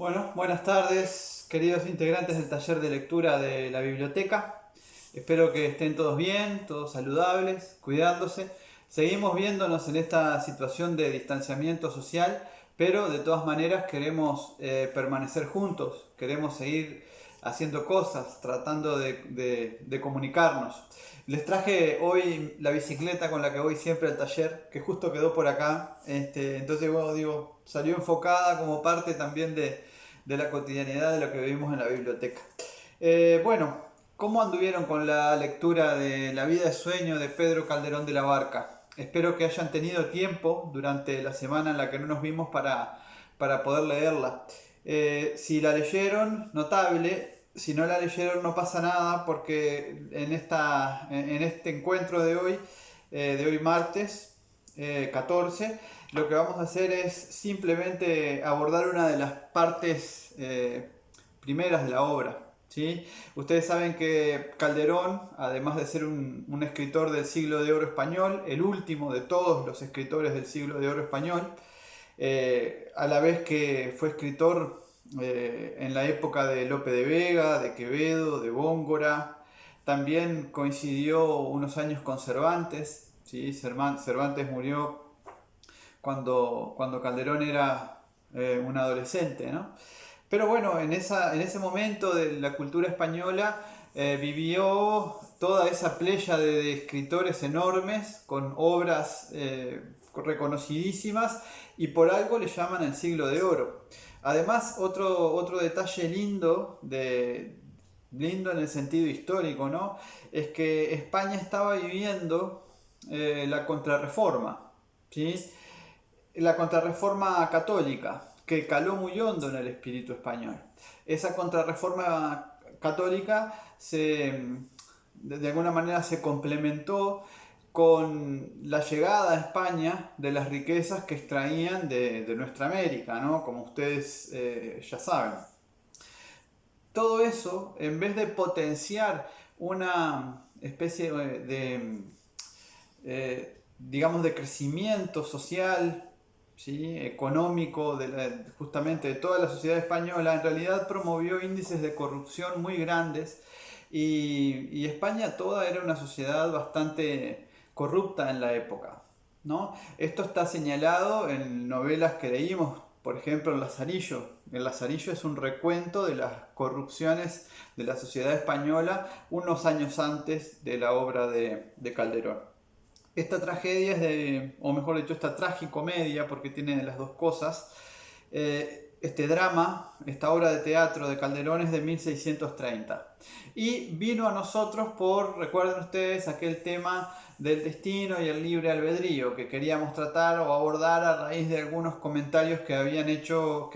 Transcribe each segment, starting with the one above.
Bueno, buenas tardes, queridos integrantes del taller de lectura de la biblioteca. Espero que estén todos bien, todos saludables, cuidándose. Seguimos viéndonos en esta situación de distanciamiento social, pero de todas maneras queremos permanecer juntos, queremos seguir haciendo cosas, tratando de comunicarnos. Les traje hoy la bicicleta con la que voy siempre al taller, que justo quedó por acá. Entonces, bueno, digo, salió enfocada como parte también de la cotidianidad de lo que vivimos en la biblioteca. Bueno, ¿cómo anduvieron con la lectura de La vida de sueño de Pedro Calderón de la Barca? Espero que hayan tenido tiempo durante la semana en la que no nos vimos para poder leerla. Si la leyeron, notable. Si no la leyeron, no pasa nada porque en este encuentro de hoy martes 14, lo que vamos a hacer es simplemente abordar una de las partes primeras de la obra. ¿Sí? Ustedes saben que Calderón, además de ser un escritor del siglo de oro español, el último de todos los escritores del siglo de oro español, a la vez que fue escritor en la época de Lope de Vega, de Quevedo, de Góngora, también coincidió unos años con Cervantes. ¿Sí? Cervantes murió cuando Calderón era un adolescente, ¿no? Pero bueno, en ese momento de la cultura española vivió toda esa playa de escritores enormes con obras reconocidísimas y por algo le llaman el siglo de oro. Además, otro detalle lindo en el sentido histórico, ¿no? Es que España estaba viviendo la contrarreforma, ¿sí? La contrarreforma católica, que caló muy hondo en el espíritu español. Esa contrarreforma católica de alguna manera se complementó con la llegada a España de las riquezas que extraían de nuestra América, ¿no? Como ustedes ya saben. Todo eso, en vez de potenciar una especie digamos, de crecimiento social, ¿sí? Económico, justamente de toda la sociedad española, en realidad promovió índices de corrupción muy grandes y España toda era una sociedad bastante corrupta en la época, ¿no? Esto está señalado en novelas que leímos, por ejemplo, El Lazarillo. El Lazarillo es un recuento de las corrupciones de la sociedad española unos años antes de la obra de Calderón. Esta tragedia o mejor dicho, esta tragicomedia, porque tiene las dos cosas, este drama, esta obra de teatro de Calderón es de 1630. Y vino a nosotros recuerden ustedes, aquel tema del destino y el libre albedrío que queríamos tratar o abordar a raíz de algunos comentarios que había hecho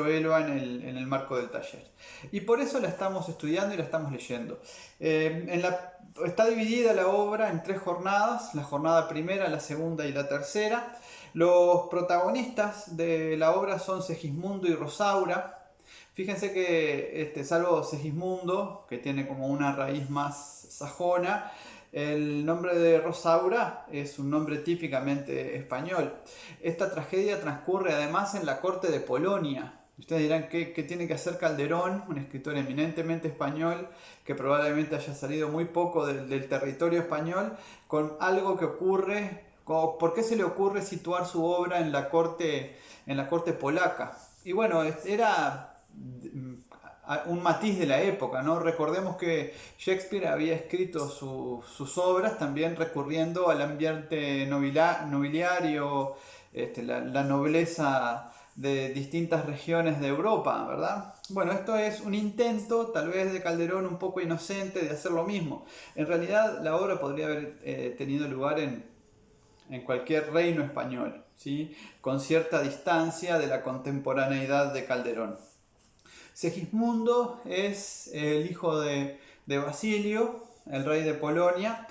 Elba en el marco del taller. Y por eso la estamos estudiando y la estamos leyendo. Está dividida la obra en tres jornadas, la jornada primera, la segunda y la tercera. Los protagonistas de la obra son Segismundo y Rosaura. Fíjense que, salvo Segismundo, que tiene como una raíz más sajona, el nombre de Rosaura es un nombre típicamente español. Esta tragedia transcurre además en la corte de Polonia. Ustedes dirán, ¿qué tiene que hacer Calderón, un escritor eminentemente español, que probablemente haya salido muy poco del territorio español, con algo que ocurre? ¿Por qué se le ocurre situar su obra en la corte polaca? Y bueno, era un matiz de la época, ¿no? Recordemos que Shakespeare había escrito sus obras también recurriendo al ambiente nobiliario, la nobleza de distintas regiones de Europa, ¿verdad? Bueno, esto es un intento, tal vez de Calderón un poco inocente, de hacer lo mismo. En realidad, la obra podría haber tenido lugar en cualquier reino español, ¿sí? Con cierta distancia de la contemporaneidad de Calderón. Segismundo es el hijo de Basilio, el rey de Polonia.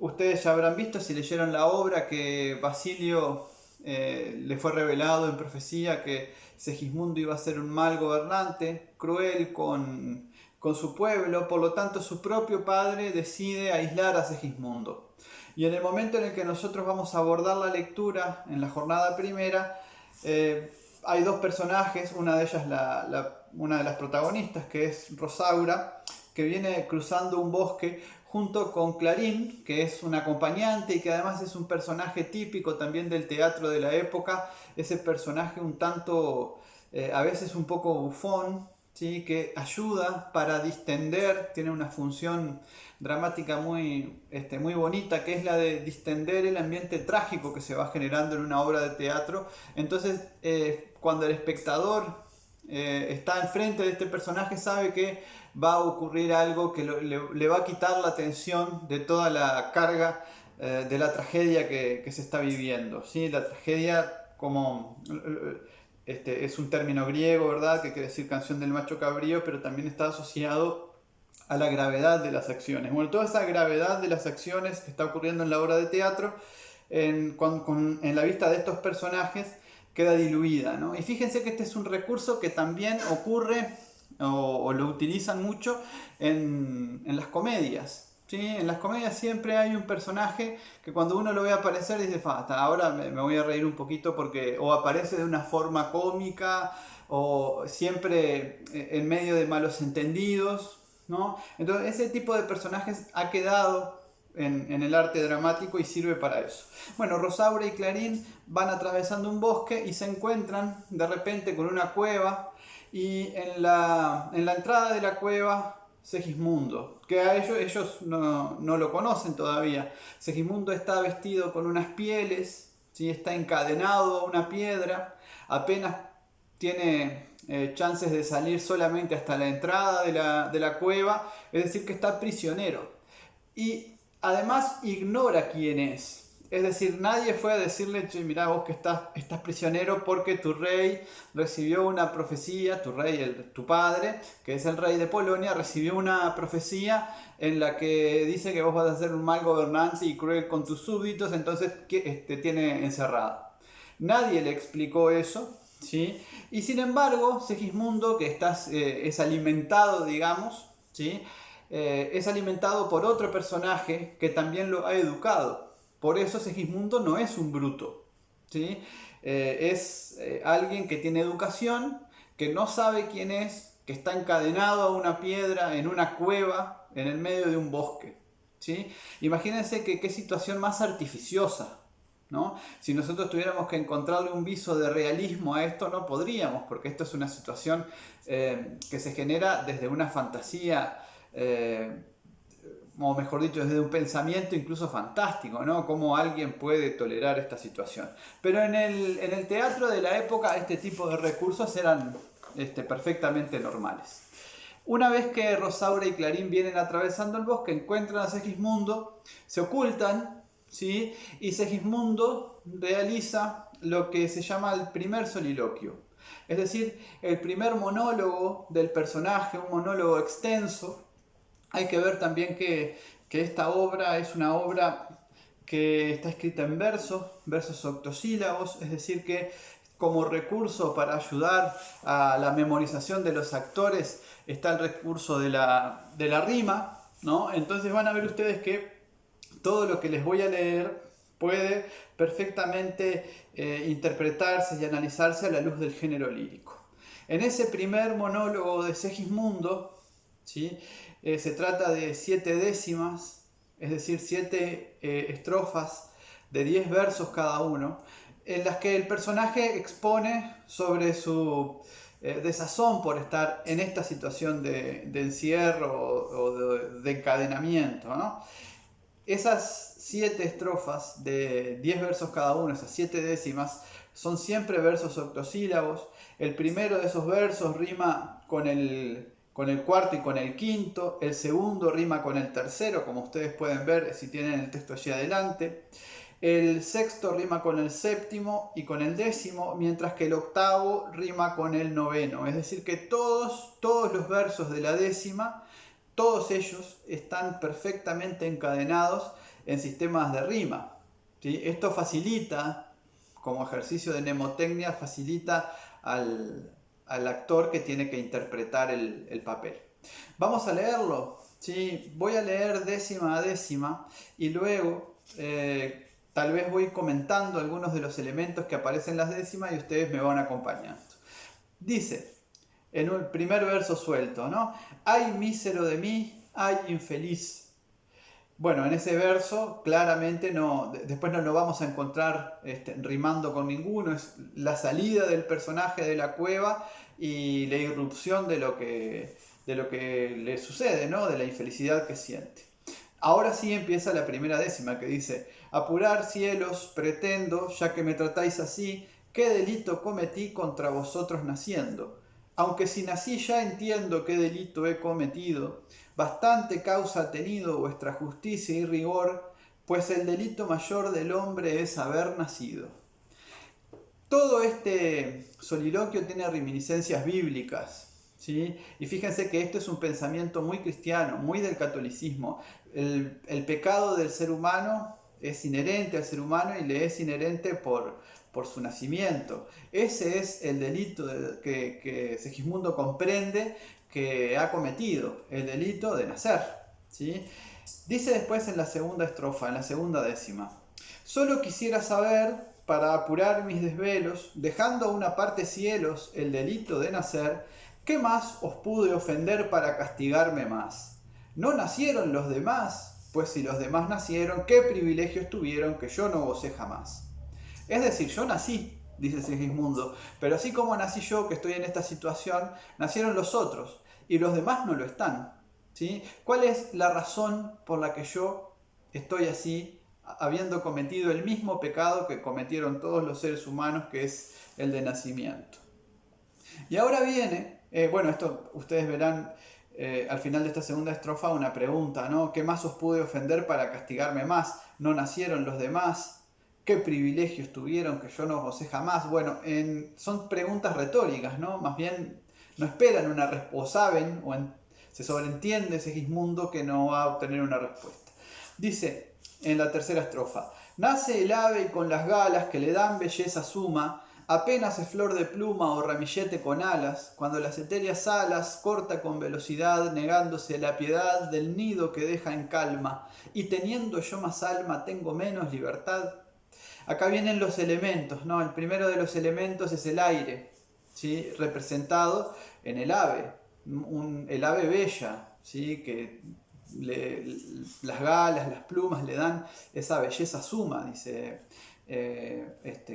Ustedes ya habrán visto, si leyeron la obra, que Basilio le fue revelado en profecía que Segismundo iba a ser un mal gobernante, cruel con su pueblo. Por lo tanto, su propio padre decide aislar a Segismundo. Y en el momento en el que nosotros vamos a abordar la lectura en la jornada primera, hay dos personajes, una de ellas una de las protagonistas, que es Rosaura, que viene cruzando un bosque junto con Clarín, que es un acompañante y que además es un personaje típico también del teatro de la época, ese personaje un tanto, a veces un poco bufón, ¿sí? Que ayuda para distender, tiene una función dramática muy bonita, que es la de distender el ambiente trágico que se va generando en una obra de teatro. Entonces, cuando el espectador está enfrente de este personaje, sabe que va a ocurrir algo que le va a quitar la atención de toda la carga de la tragedia que se está viviendo, ¿sí? La tragedia como... es un término griego, ¿verdad? Que quiere decir canción del macho cabrío, pero también está asociado a la gravedad de las acciones. Bueno, toda esa gravedad de las acciones que está ocurriendo en la obra de teatro, en la vista de estos personajes, queda diluida, ¿no? Y fíjense que este es un recurso que también ocurre o lo utilizan mucho en las comedias. ¿Sí? En las comedias siempre hay un personaje que cuando uno lo ve aparecer dice, hasta ahora me voy a reír un poquito porque o aparece de una forma cómica o siempre en medio de malos entendidos, ¿no? Entonces ese tipo de personajes ha quedado en el arte dramático y sirve para eso. Bueno, Rosaura y Clarín van atravesando un bosque y se encuentran de repente con una cueva y en la entrada de la cueva Segismundo, que a ellos no lo conocen todavía. Segismundo está vestido con unas pieles, ¿sí? Está encadenado a una piedra, apenas tiene chances de salir solamente hasta la entrada de la cueva, es decir, que está prisionero. Y además ignora quién es. Es decir, nadie fue a decirle, che, mirá vos que estás prisionero porque tu rey recibió una profecía, tu rey, tu padre, que es el rey de Polonia, recibió una profecía en la que dice que vos vas a ser un mal gobernante y cruel con tus súbditos, entonces te tiene encerrado. Nadie le explicó eso, ¿sí? Y sin embargo, Segismundo, que es alimentado, digamos, ¿sí? Es alimentado por otro personaje que también lo ha educado. Por eso Segismundo no es un bruto, ¿sí? Es alguien que tiene educación, que no sabe quién es, que está encadenado a una piedra en una cueva en el medio de un bosque, ¿sí? Imagínense qué situación más artificiosa, ¿no? Si nosotros tuviéramos que encontrarle un viso de realismo a esto, no podríamos, porque esto es una situación que se genera desde una fantasía, o mejor dicho, desde un pensamiento incluso fantástico, ¿no? Cómo alguien puede tolerar esta situación. Pero en el teatro de la época este tipo de recursos eran perfectamente normales. Una vez que Rosaura y Clarín vienen atravesando el bosque, encuentran a Segismundo, se ocultan, ¿sí? Y Segismundo realiza lo que se llama el primer soliloquio. Es decir, el primer monólogo del personaje, un monólogo extenso. Hay que ver también que esta obra es una obra que está escrita en versos octosílabos, es decir que como recurso para ayudar a la memorización de los actores está el recurso de la rima, ¿no? Entonces van a ver ustedes que todo lo que les voy a leer puede perfectamente interpretarse y analizarse a la luz del género lírico. En ese primer monólogo de Segismundo, ¿sí? Se trata de 7 décimas, es decir, 7 estrofas de 10 versos cada uno, en las que el personaje expone sobre su desazón por estar en esta situación de encierro o de encadenamiento, ¿no? Esas 7 estrofas de 10 versos cada uno, esas 7 décimas, son siempre versos octosílabos. El primero de esos versos rima con el cuarto y con el quinto, el segundo rima con el tercero, como ustedes pueden ver si tienen el texto allí adelante, el sexto rima con el séptimo y con el décimo, mientras que el octavo rima con el noveno, es decir que todos los versos de la décima, todos ellos están perfectamente encadenados en sistemas de rima, ¿sí? Esto facilita, como ejercicio de mnemotecnia, facilita al actor que tiene que interpretar el papel. Vamos a leerlo, ¿sí? Voy a leer décima a décima y luego Tal vez voy comentando algunos de los elementos que aparecen en las décimas y ustedes me van acompañando. Dice, en un primer verso suelto, ¿no? Ay mísero de mí, ay infeliz. Bueno, en ese verso claramente después no lo vamos a encontrar rimando con ninguno, es la salida del personaje de la cueva y la irrupción de lo que le sucede, ¿no? De la infelicidad que siente. Ahora sí empieza la primera décima que dice, apurar cielos, pretendo, ya que me tratáis así, qué delito cometí contra vosotros naciendo. Aunque si nací ya entiendo qué delito he cometido, bastante causa ha tenido vuestra justicia y rigor, pues el delito mayor del hombre es haber nacido. Todo este soliloquio tiene reminiscencias bíblicas, ¿sí? Y fíjense que esto es un pensamiento muy cristiano, muy del catolicismo. El pecado del ser humano es inherente al ser humano y le es inherente por su nacimiento. Ese es el delito que Segismundo comprende que ha cometido, el delito de nacer, ¿sí? Dice después en la segunda estrofa, en la segunda décima, solo quisiera saber, para apurar mis desvelos, dejando a una parte cielos el delito de nacer, ¿qué más os pude ofender para castigarme más? ¿No nacieron los demás? Pues si los demás nacieron, ¿qué privilegios tuvieron que yo no gocé jamás? Es decir, yo nací, dice Segismundo, pero así como nací yo, que estoy en esta situación, nacieron los otros, y los demás no lo están, ¿sí? ¿Cuál es la razón por la que yo estoy así, habiendo cometido el mismo pecado que cometieron todos los seres humanos, que es el de nacimiento? Y ahora viene, bueno, esto ustedes verán al final de esta segunda estrofa una pregunta, ¿no? ¿Qué más os pude ofender para castigarme más? ¿No nacieron los demás? ¿Qué privilegios tuvieron que yo no gocé jamás? Bueno, son preguntas retóricas, ¿no? Más bien no esperan una respuesta, o saben, se sobreentiende Segismundo que no va a obtener una respuesta. Dice en la tercera estrofa, nace el ave y con las galas que le dan belleza suma, apenas es flor de pluma o ramillete con alas, cuando las etéreas alas corta con velocidad, negándose la piedad del nido que deja en calma, y teniendo yo más alma tengo menos libertad. Acá vienen los elementos, ¿no? El primero de los elementos es el aire, ¿sí? Representado en el ave, el ave bella, ¿sí? Que las galas, las plumas le dan esa belleza suma, dice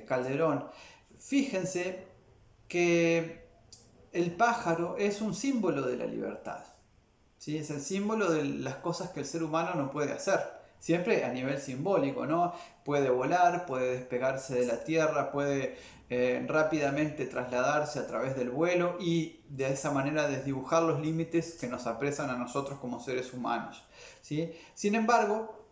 Calderón. Fíjense que el pájaro es un símbolo de la libertad, ¿sí? Es el símbolo de las cosas que el ser humano no puede hacer, siempre a nivel simbólico, ¿no? Puede volar, puede despegarse de la tierra, puede rápidamente trasladarse a través del vuelo y de esa manera desdibujar los límites que nos apresan a nosotros como seres humanos, ¿sí? Sin embargo,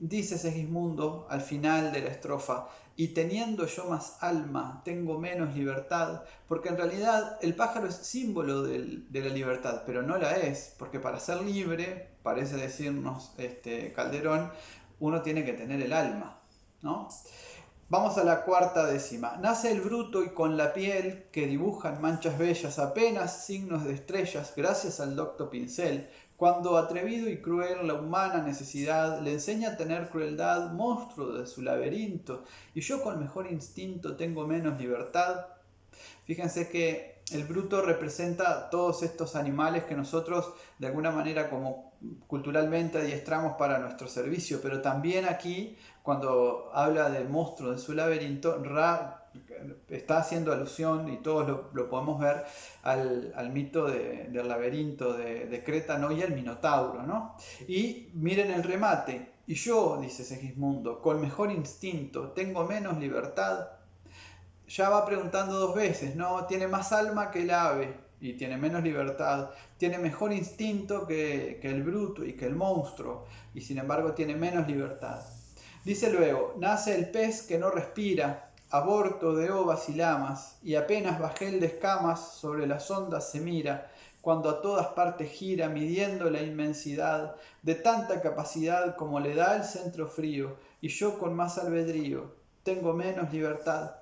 dice Segismundo al final de la estrofa, y teniendo yo más alma, tengo menos libertad, porque en realidad el pájaro es símbolo de la libertad, pero no la es, porque para ser libre, parece decirnos Calderón, uno tiene que tener el alma, ¿no? Vamos a la cuarta décima. Nace el bruto y con la piel que dibujan manchas bellas, apenas signos de estrellas, gracias al docto pincel, cuando atrevido y cruel la humana necesidad le enseña a tener crueldad, monstruo de su laberinto, y yo con mejor instinto tengo menos libertad. Fíjense que el bruto representa todos estos animales que nosotros de alguna manera como culturalmente adiestramos para nuestro servicio, pero también aquí cuando habla del monstruo de su laberinto, Ra está haciendo alusión, y todos lo podemos ver, al mito del laberinto de Creta, ¿no? Y al Minotauro, ¿no? Y miren el remate, y yo, dice Segismundo, con mejor instinto, tengo menos libertad. Ya va preguntando dos veces, ¿no? Tiene más alma que el ave y tiene menos libertad, tiene mejor instinto que el bruto y que el monstruo, y sin embargo tiene menos libertad. Dice luego, nace el pez que no respira, aborto de ovas y lamas, y apenas bajel de escamas sobre las ondas se mira, cuando a todas partes gira, midiendo la inmensidad de tanta capacidad como le da el centro frío, y yo con más albedrío tengo menos libertad.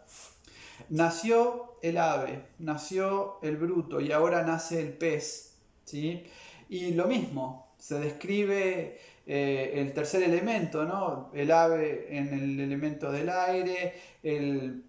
Nació el ave, nació el bruto y ahora nace el pez, ¿sí? Y lo mismo, se describe el tercer elemento, ¿no? El ave en el elemento del aire, el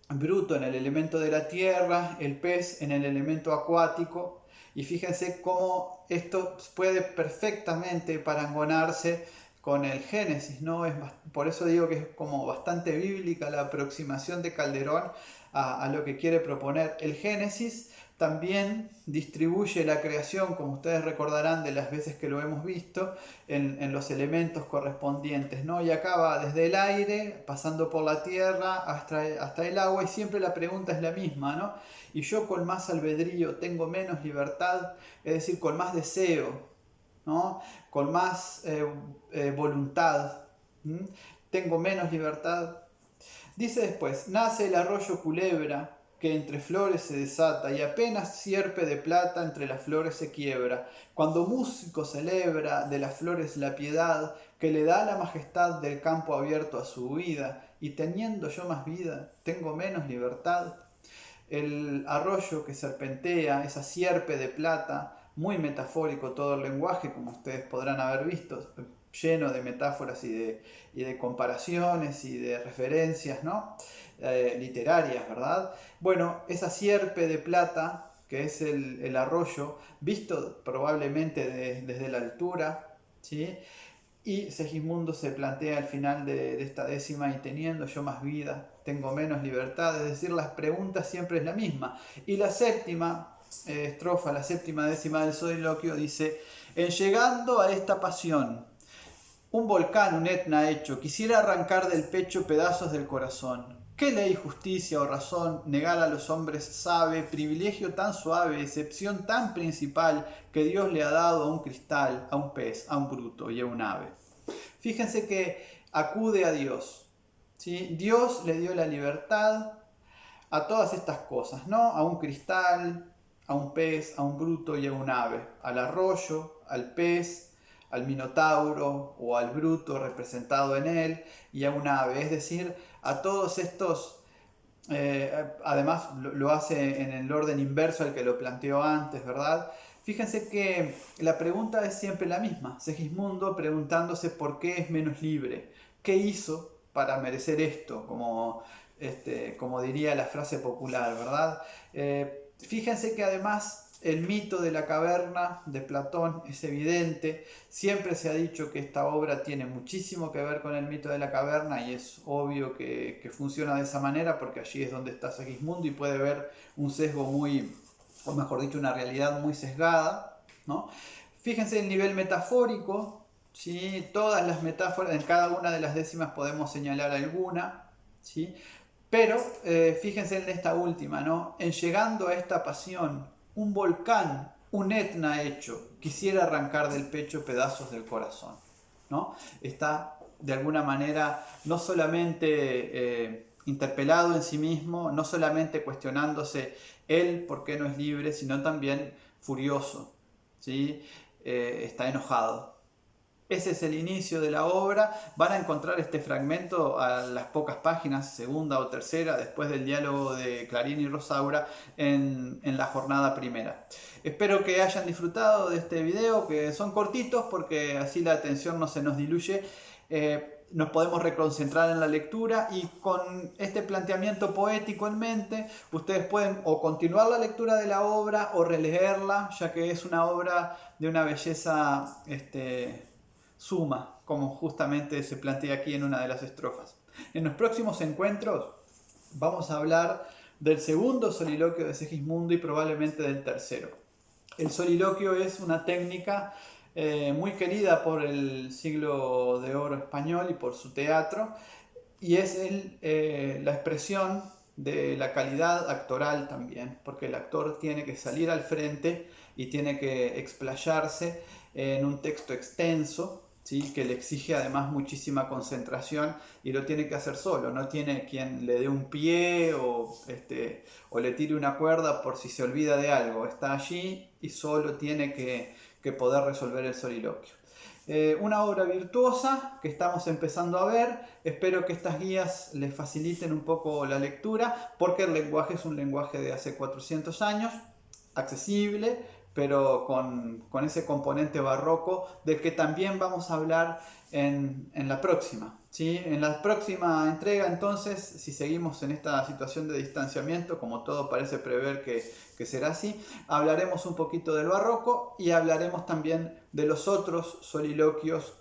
bruto en el elemento de la tierra, el pez en el elemento acuático. Y fíjense cómo esto puede perfectamente parangonarse con el Génesis, ¿no? Por eso digo que es como bastante bíblica la aproximación de Calderón a lo que quiere proponer. El Génesis también distribuye la creación, como ustedes recordarán de las veces que lo hemos visto, en los elementos correspondientes, ¿no? Y acá va desde el aire, pasando por la tierra, hasta el agua, y siempre la pregunta es la misma, ¿no? Y yo con más albedrío tengo menos libertad, es decir, con más deseo, ¿no? Con más voluntad, ¿m? Tengo menos libertad. Dice después, nace el arroyo Culebra, que entre flores se desata, y apenas sierpe de plata entre las flores se quiebra. Cuando músico celebra de las flores la piedad, que le da la majestad del campo abierto a su huida, y teniendo yo más vida, tengo menos libertad. El arroyo que serpentea, esa sierpe de plata, muy metafórico todo el lenguaje, como ustedes podrán haber visto, lleno de metáforas y de comparaciones y de referencias, ¿no? Literarias, ¿verdad? Bueno, esa sierpe de plata, que es el arroyo, visto probablemente desde la altura, ¿sí? Y Segismundo se plantea al final de esta décima, y teniendo yo más vida, tengo menos libertad, es decir, las preguntas siempre es la misma. Y la séptima estrofa, la séptima décima del soliloquio dice, en llegando a esta pasión, un volcán, un Etna hecho, quisiera arrancar del pecho pedazos del corazón. ¿Qué ley, justicia o razón negar a los hombres sabe, privilegio tan suave, excepción tan principal que Dios le ha dado a un cristal, a un pez, a un bruto y a un ave? Fíjense que acude a Dios, ¿sí? Dios le dio la libertad a todas estas cosas, ¿no? A un cristal, a un pez, a un bruto y a un ave, al arroyo, al pez, al minotauro o al bruto representado en él y a un ave, es decir, a todos estos, además lo hace en el orden inverso al que lo planteó antes, ¿verdad? Fíjense que la pregunta es siempre la misma, Segismundo preguntándose por qué es menos libre, qué hizo para merecer esto, como diría la frase popular, ¿verdad? Fíjense que además el mito de la caverna de Platón es evidente, siempre se ha dicho que esta obra tiene muchísimo que ver con el mito de la caverna y es obvio que funciona de esa manera porque allí es donde está Segismundo y puede ver un sesgo muy, o mejor dicho, una realidad muy sesgada, ¿no? Fíjense el nivel metafórico, ¿sí? Todas las metáforas, en cada una de las décimas podemos señalar alguna, ¿sí? Pero fíjense en esta última, ¿no? En llegando a esta pasión, un volcán, un Etna hecho, quisiera arrancar del pecho pedazos del corazón, ¿no? Está de alguna manera no solamente interpelado en sí mismo, no solamente cuestionándose él por qué no es libre, sino también furioso, ¿sí? Está enojado. Ese es el inicio de la obra. Van a encontrar este fragmento a las pocas páginas, segunda o tercera, después del diálogo de Clarín y Rosaura en la jornada primera. Espero que hayan disfrutado de este video, que son cortitos porque así la atención no se nos diluye. Nos podemos reconcentrar en la lectura y con este planteamiento poético en mente, ustedes pueden o continuar la lectura de la obra o releerla, ya que es una obra de una belleza suma, como justamente se plantea aquí en una de las estrofas. En los próximos encuentros vamos a hablar del segundo soliloquio de Segismundo y probablemente del tercero. El soliloquio es una técnica muy querida por el siglo de oro español y por su teatro, y es la expresión de la calidad actoral también, porque el actor tiene que salir al frente y tiene que explayarse en un texto extenso, ¿sí? Que le exige además muchísima concentración y lo tiene que hacer solo, no tiene quien le dé un pie o le tire una cuerda por si se olvida de algo, está allí y solo tiene que poder resolver el soliloquio. Una obra virtuosa que estamos empezando a ver, espero que estas guías les faciliten un poco la lectura porque el lenguaje es un lenguaje de hace 400 años, accesible, pero con ese componente barroco del que también vamos a hablar en la próxima. ¿Sí? En la próxima entrega, entonces, si seguimos en esta situación de distanciamiento, como todo parece prever que será así, hablaremos un poquito del barroco y hablaremos también de los otros soliloquios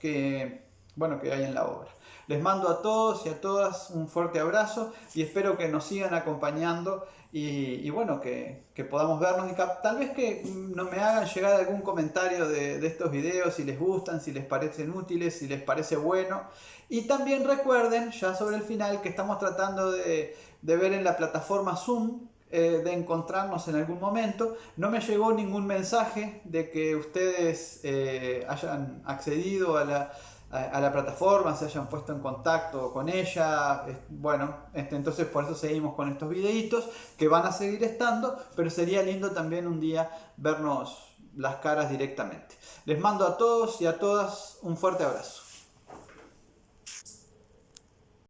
bueno, que hay en la obra. Les mando a todos y a todas un fuerte abrazo y espero que nos sigan acompañando y bueno, que podamos vernos y tal vez que no me hagan llegar algún comentario de estos videos, si les gustan, si les parecen útiles, si les parece bueno. Y también recuerden, ya sobre el final, que estamos tratando de ver en la plataforma Zoom, de encontrarnos en algún momento. No me llegó ningún mensaje de que ustedes hayan accedido a la plataforma, se hayan puesto en contacto con ella. Bueno, entonces por eso seguimos con estos videitos que van a seguir estando, pero sería lindo también un día vernos las caras directamente. Les mando a todos y a todas un fuerte abrazo.